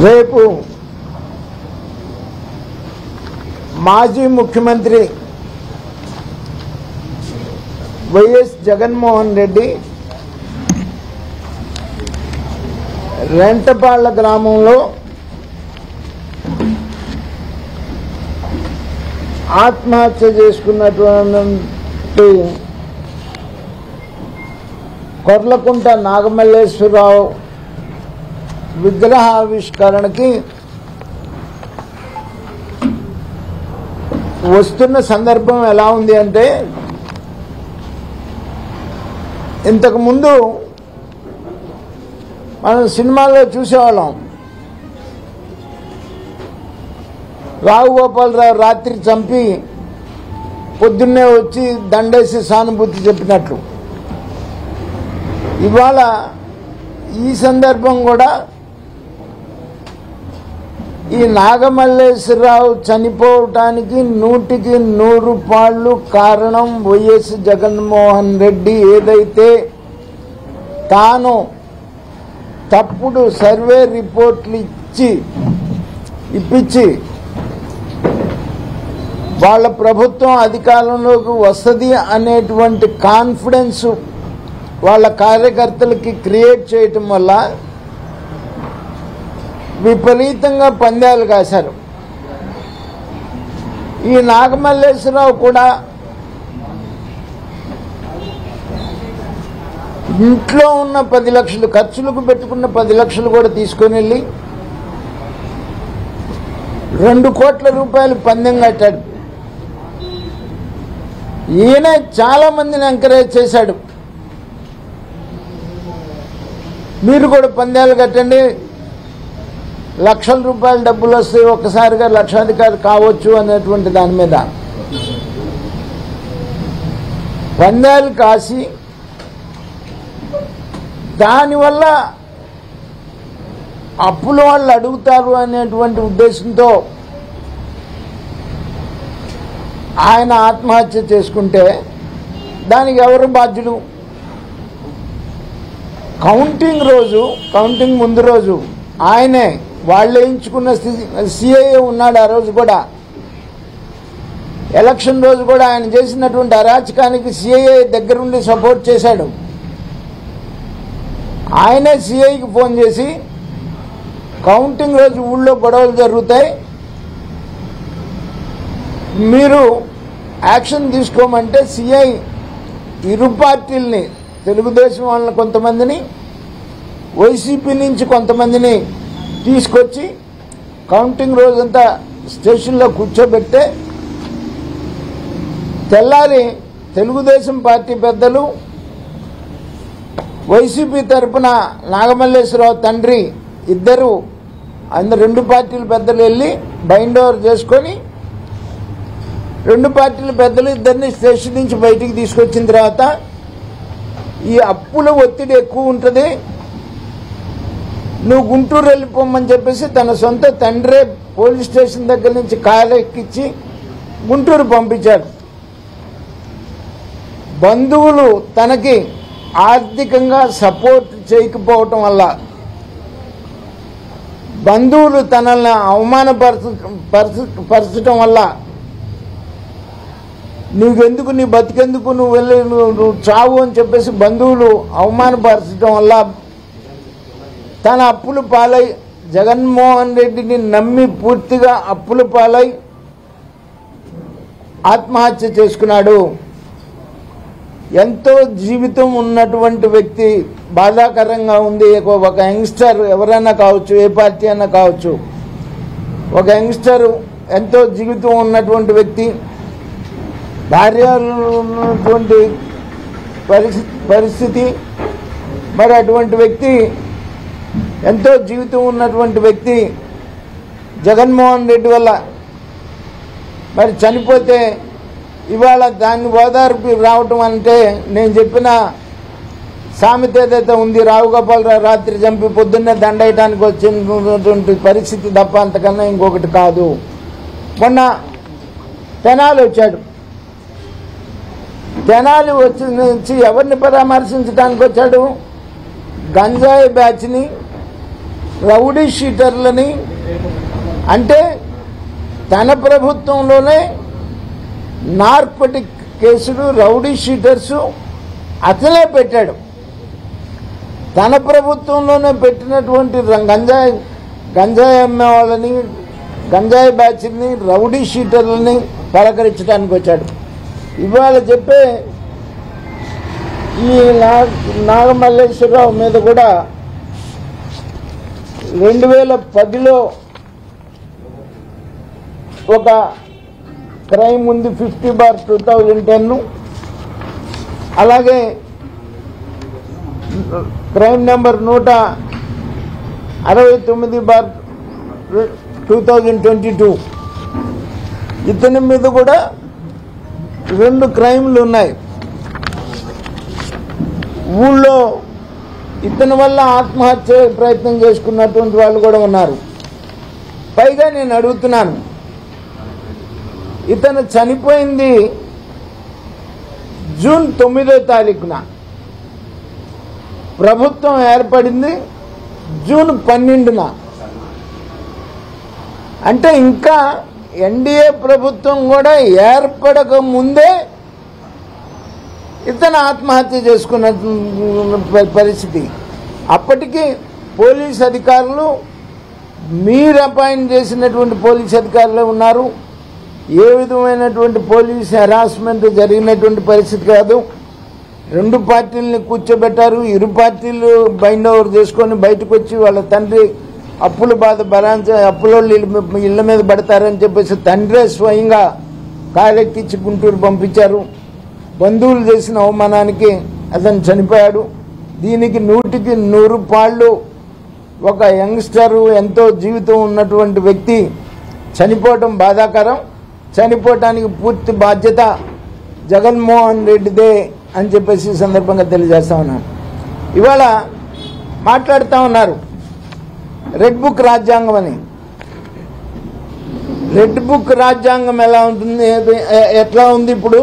రేపు మాజీ ముఖ్యమంత్రి వైఎస్ జగన్మోహన్ రెడ్డి రెంటపాళ్ల గ్రామంలో ఆత్మహత్య చేసుకున్నటువంటి కొర్లకుంట నాగమల్లేశ్వరరావు విగ్రహావిష్కరణకి వస్తున్న సందర్భం ఎలా ఉంది అంటే, ఇంతకుముందు మనం సినిమాల్లో చూసేవాళ్ళం, రావుగోపాలరావు రాత్రి చంపి పొద్దున్నే వచ్చి దండేసి సానుభూతి చెప్పినట్లు. ఇవాళ ఈ సందర్భం కూడా ఈ నాగమల్లేశ్వరరావు చనిపోవటానికి 100% కారణం వైఎస్ జగన్మోహన్ రెడ్డి ఏదైతే తాను తప్పుడు సర్వే రిపోర్ట్లు ఇప్పించి వాళ్ళ ప్రభుత్వం అధికారంలోకి వస్తుంది అనేటువంటి కాన్ఫిడెన్స్ వాళ్ళ కార్యకర్తలకి క్రియేట్ చేయటం వల్ల విపరీతంగా పందాలు కాశారు. ఈ నాగమల్లేశ్వరరావు కూడా ఇంట్లో ఉన్న 10 లక్షలు ఖర్చులకు పెట్టుకున్న 10 లక్షలు కూడా తీసుకొని వెళ్ళి 2 కోట్ల రూపాయలు పందెం కట్టాడు. ఈయన చాలా మందిని ఎంకరేజ్ చేశాడు, మీరు కూడా పందాలు కట్టండి, లక్షల రూపాయల డబ్బులు వస్తాయి, ఒక్కసారిగా లక్షాధికారి కావచ్చు అనేటువంటి దాని మీద పందాలు కాసి దానివల్ల అప్పుల వాళ్ళు అడుగుతారు అనేటువంటి ఉద్దేశంతో ఆయన ఆత్మహత్య చేసుకుంటే దానికి ఎవరు బాధ్యులు? కౌంటింగ్ ముందు రోజు ఆయనే వాళ్ళు వేయించుకున్న సిఐఏ ఉన్నాడు. ఆ రోజు కూడా ఎలక్షన్ రోజు కూడా ఆయన చేసినటువంటి అరాచకానికి సిఐఏ దగ్గరుండి సపోర్ట్ చేశాడు. ఆయనే సిఐకి ఫోన్ చేసి కౌంటింగ్ రోజు ఊళ్ళో గొడవలు జరుగుతాయి, మీరు యాక్షన్ తీసుకోమంటే సిఐ ఇరు పార్టీల్ని, తెలుగుదేశం వాళ్ళని కొంతమందిని, వైసీపీ నుంచి కొంతమందిని తీసుకొచ్చి కౌంటింగ్ రోజంతా స్టేషన్లో కూర్చోబెట్టే తెల్లారి తెలుగుదేశం పార్టీ పెద్దలు, వైసీపీ తరఫున నాగమల్లేశ్వరరావు తండ్రి ఇద్దరు, 2 పార్టీల పెద్దలు వెళ్ళి బైండ్ ఓవర్ చేసుకొని 2 పార్టీల పెద్దలు ఇద్దరిని స్టేషన్ నుంచి బయటికి తీసుకొచ్చిన తర్వాత ఈ అప్పుల ఒత్తిడి ఎక్కువ ఉంటుంది, నువ్వు గుంటూరు వెళ్ళిపోమని చెప్పేసి తన సొంత తండ్రే పోలీస్ స్టేషన్ దగ్గర నుంచి కారు ఎక్కించి గుంటూరు పంపించారు. బంధువులు తనకి ఆర్థికంగా సపోర్ట్ చేయకపోవటం వల్ల, బంధువులు తనల్ని అవమానపరచటం వల్ల, నువ్వెందుకు, నీ బతికెందుకు, నువ్వు వెళ్ళి నువ్వు చావు అని చెప్పేసి బంధువులు అవమానపరచడం వల్ల తన అప్పుల పాలై, జగన్మోహన్ రెడ్డిని నమ్మి పూర్తిగా అప్పుల పాలై ఆత్మహత్య చేసుకున్నాడు. ఎంతో జీవితం ఉన్నటువంటి వ్యక్తి, బాధాకరంగా ఉంది. ఒక యంగ్స్టర్ ఎవరైనా కావచ్చు, ఏ పార్టీ అయినా కావచ్చు, ఒక యంగ్స్టర్ ఎంతో జీవితం ఉన్నటువంటి వ్యక్తి, భార్య ఉన్నటువంటి పరిస్థితి, మరి అటువంటి వ్యక్తి, ఎంతో జీవితం ఉన్నటువంటి వ్యక్తి జగన్మోహన్ రెడ్డి వల్ల మరి చనిపోతే ఇవాళ దాన్ని ఓదార్పు రావటం అంటే, నేను చెప్పిన సామెత ఏదైతే ఉంది, రావుగోపాలరావు రాత్రి చంపి పొద్దున్నే దండేయడానికి వచ్చినటువంటి పరిస్థితి తప్ప అంతకన్నా ఇంకొకటి కాదు. మొన్న తెనాలి వచ్చాడు, తెనాలి వచ్చి ఎవరిని పరామర్శించడానికి వచ్చాడు? గంజాయి బ్యాచ్ని రౌడీ షీటర్లని, అంటే తన ప్రభుత్వంలోనే నార్కోటిక్ కేసులు, రౌడీ షీటర్సు అతనే పెట్టాడు. తన ప్రభుత్వంలోనే పెట్టినటువంటి గంజాయి అమ్మే వాళ్ళని, గంజాయి బ్యాచ్ని, రౌడీ షీటర్లని పలకరించడానికి వచ్చాడు. ఇవాళ చెప్పే ఈ నాగమల్లేశ్వరరావు మీద కూడా 2010లో ఒక క్రైమ్ ఉంది 50/2010. అలాగే క్రైమ్ నెంబర్ 169/2022. ఇతని మీద కూడా 2 క్రైమ్లు ఉన్నాయి. ఊళ్ళో ఇతని వల్ల ఆత్మహత్య ప్రయత్నం చేసుకున్నటువంటి వాళ్ళు కూడా ఉన్నారు. పైగా నేను అడుగుతున్నాను, ఇతను చనిపోయింది జూన్ 9వ తారీఖున, ప్రభుత్వం ఏర్పడింది జూన్ 12న. అంటే ఇంకా ఎన్డీఏ ప్రభుత్వం కూడా ఏర్పడక ముందే ఇతను ఆత్మహత్య చేసుకున్న పరిస్థితి. అప్పటికి పోలీస్ అధికారులు, మీరు అపాయింట్ చేసినటువంటి పోలీస్ అధికారులు ఉన్నారు. ఏ విధమైనటువంటి పోలీస్ హెరాస్మెంట్ జరిగినటువంటి పరిస్థితి కాదు. 2 పార్టీలని కూర్చోబెట్టారు. ఇరు పార్టీలు బైండ్ ఓవర్ చేసుకొని బయటకు వచ్చి వాళ్ళ తండ్రి అప్పుల బాధ అప్పులోళ్ళు ఇళ్ల మీద పడతారని చెప్పేసి తండ్రే స్వయంగా కారెక్కించి గుంటూరు పంపించారు. బంధువులు చేసిన అవమానానికి అతను చనిపోయాడు. దీనికి 100కి 100 పాళ్ళు ఒక యంగ్స్టరు, ఎంతో జీవితం ఉన్నటువంటి వ్యక్తి చనిపోవటం బాధాకరం. చనిపోవటానికి పూర్తి బాధ్యత జగన్మోహన్ రెడ్డిదే అని చెప్పేసి ఈ సందర్భంగా తెలియజేస్తా ఉన్నాను. ఇవాళ మాట్లాడుతూ ఉన్నారు రెడ్ బుక్ రాజ్యాంగం అని. రెడ్ బుక్ రాజ్యాంగం ఎలా ఉంటుంది, ఎట్లా ఉంది? ఇప్పుడు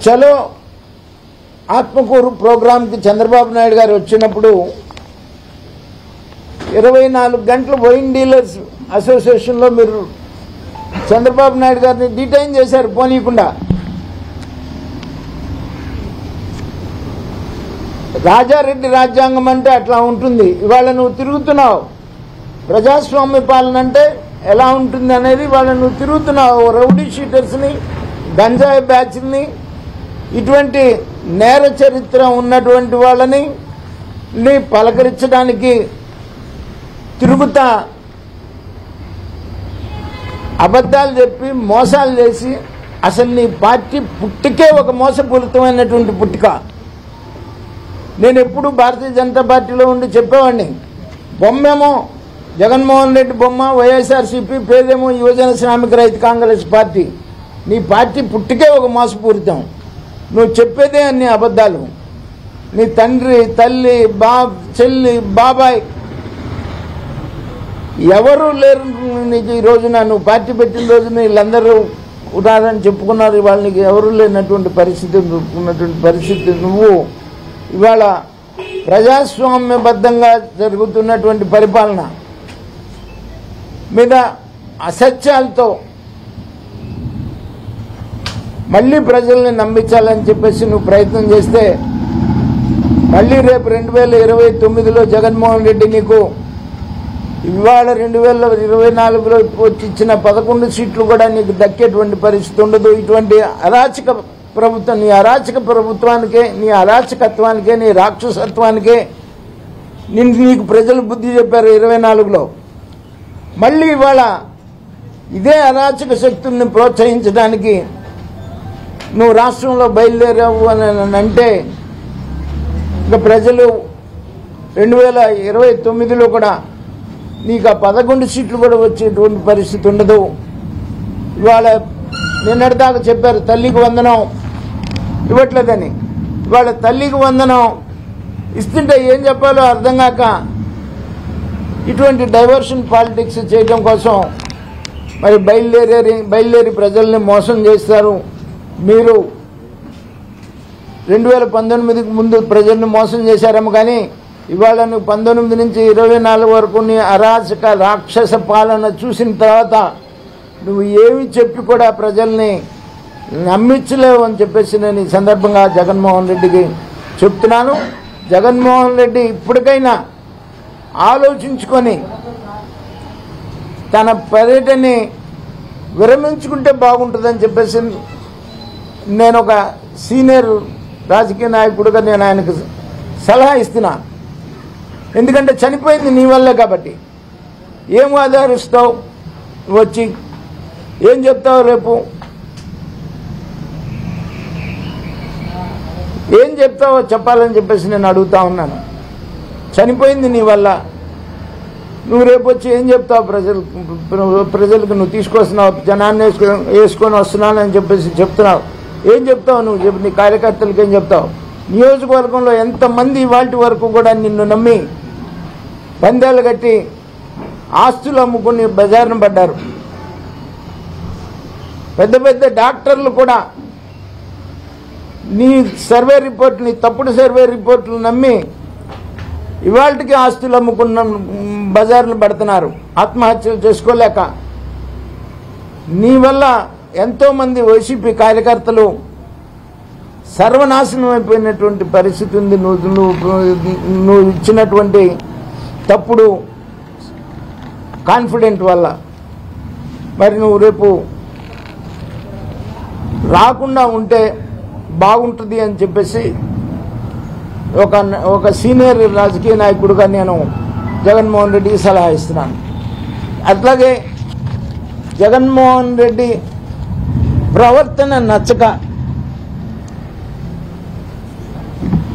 చలో ఆత్మకూరు ప్రోగ్రాంకి చంద్రబాబు నాయుడు గారు వచ్చినప్పుడు 24 గంటలు వైన్ డీలర్స్ అసోసియేషన్లో మీరు చంద్రబాబు నాయుడు గారిని డిటైన్ చేశారు పోనీయకుండా. రాజారెడ్డి రాజ్యాంగం అంటే అట్లా ఉంటుంది. ఇవాళ నువ్వు తిరుగుతున్నావు. ప్రజాస్వామ్య పాలన అంటే ఎలా ఉంటుంది అనేది ఇవాళ నువ్వు తిరుగుతున్నావు. రౌడీ షీటర్స్ని, గంజాయి బ్యాచ్ని, ఇటువంటి నేర చరిత్ర ఉన్నటువంటి వాళ్ళని పలకరించడానికి తిరుగుతా అబద్ధాలు చెప్పి మోసాలు చేసి, అసలు నీ పార్టీ పుట్టికే ఒక మోసపూరితమైనటువంటి పుట్టిక. నేను ఎప్పుడు భారతీయ జనతా పార్టీలో ఉండి చెప్పేవాడిని, బొమ్మేమో జగన్మోహన్ రెడ్డి బొమ్మ, వైఎస్ఆర్సీపీ పేరేమో యువజన శ్రామిక రైతు కాంగ్రెస్ పార్టీ. నీ పార్టీ పుట్టికే ఒక మోసపూరితం. నువ్వు చెప్పేదే అన్ని అబద్ధాలు. నీ తండ్రి, తల్లి, చెల్లి, బాబాయ్ ఎవరు లేరు నీకు. ఈ రోజున నువ్వు పార్టీ పెట్టిన రోజున వీళ్ళందరూ ఉన్నారని చెప్పుకున్నారు. ఇవాళ నీకు ఎవరు లేనటువంటి పరిస్థితి ఉన్నటువంటి పరిస్థితి. నువ్వు ఇవాళ ప్రజాస్వామ్యబద్ధంగా జరుగుతున్నటువంటి పరిపాలన మీద అసత్యాలతో మళ్ళీ ప్రజల్ని నమ్మించాలని చెప్పేసి నువ్వు ప్రయత్నం చేస్తే మళ్ళీ రేపు 2029లో జగన్మోహన్ రెడ్డి నీకు ఇవాళ 2024లో వచ్చి ఇచ్చిన 11 సీట్లు కూడా నీకు దక్కేటువంటి పరిస్థితి ఉండదు. ఇటువంటి అరాచక ప్రభుత్వం, నీ అరాచక ప్రభుత్వానికే, నీ అరాచకత్వానికే, నీ రాక్షసత్వానికే నీకు ప్రజలు బుద్ధి చెప్పారు 24లో. మళ్ళీ ఇవాళ ఇదే అరాచక శక్తుల్ని ప్రోత్సహించడానికి నువ్వు రాష్ట్రంలో బయలుదేరావు అని అంటే ఇక ప్రజలు 2029లో కూడా నీకు ఆ 11 సీట్లు కూడా వచ్చేటువంటి పరిస్థితి ఉండదు. ఇవాళ నిన్నటిదాకా చెప్పారు తల్లికి వందనం ఇవ్వట్లేదని. ఇవాళ తల్లికి వందనం ఇస్తుంటే ఏం చెప్పాలో అర్థం కాక ఇటువంటి డైవర్షన్ పాలిటిక్స్ చేయడం కోసం మరి బయలుదేరి ప్రజల్ని మోసం చేస్తారు. మీరు 2019కి ముందు ప్రజలను మోసం చేశారేమో కానీ ఇవాళ నువ్వు 19 నుంచి 24 వరకు నీ అరాచక రాక్షస పాలన చూసిన తర్వాత నువ్వు ఏమి చెప్పి కూడా ప్రజల్ని నమ్మించలేవు అని చెప్పేసి నేను ఈ సందర్భంగా జగన్మోహన్ రెడ్డికి చెప్తున్నాను. జగన్మోహన్ రెడ్డి ఇప్పటికైనా ఆలోచించుకొని తన పర్యటనని విరమించుకుంటే బాగుంటుందని చెప్పేసి నేను ఒక సీనియర్ రాజకీయ నాయకుడిగా నేను ఆయనకు సలహా ఇస్తున్నా. ఎందుకంటే చనిపోయింది నీ వల్లే కాబట్టి ఏం ఆధారిస్తావు, వచ్చి ఏం చెప్తావు, రేపు ఏం చెప్తావో చెప్పాలని చెప్పేసి నేను అడుగుతా ఉన్నాను. చనిపోయింది నీ వల్ల, నువ్వు రేపు వచ్చి ఏం చెప్తావు ప్రజలకు నువ్వు తీసుకొస్తున్నావు, జనాన్ని వేసుకొని వస్తున్నానని చెప్పేసి చెప్తున్నావు. ఏం చెప్తావు నువ్వు, నీ కార్యకర్తలకు ఏం చెప్తావు? నియోజకవర్గంలో ఎంతమంది ఇవాళ వరకు కూడా నిన్ను నమ్మి పందాలు కట్టి ఆస్తులు అమ్ముకుని బజారును పడ్డారు. పెద్ద పెద్ద డాక్టర్లు కూడా నీ సర్వే రిపోర్ట్, నీ తప్పుడు సర్వే రిపోర్టులు నమ్మి ఇవాళకి ఆస్తులు అమ్ముకున్న బజార్లు పడుతున్నారు ఆత్మహత్యలు చేసుకోలేక. నీ వల్ల ఎంతోమంది వైసీపీ కార్యకర్తలు సర్వనాశనం అయిపోయినటువంటి పరిస్థితి ఉంది. నువ్వు ఇచ్చినటువంటి తప్పుడు కాన్ఫిడెంట్ వల్ల. మరి నువ్వు రేపు రాకుండా ఉంటే బాగుంటుంది అని చెప్పేసి ఒక సీనియర్ రాజకీయ నాయకుడిగా నేను జగన్మోహన్ రెడ్డికి సలహా ఇస్తున్నాను. అట్లాగే జగన్మోహన్ రెడ్డి ప్రవర్తన నచ్చక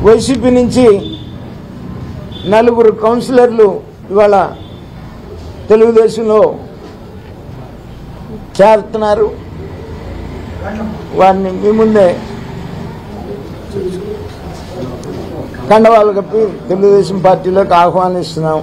వైసీపీ నుంచి 4 కౌన్సిలర్లు ఇవాళ తెలుగుదేశంలో చేరుతున్నారు. వారిని మీ ముందే కండవాళ్ళు కప్పి తెలుగుదేశం పార్టీలోకి ఆహ్వానిస్తున్నాం.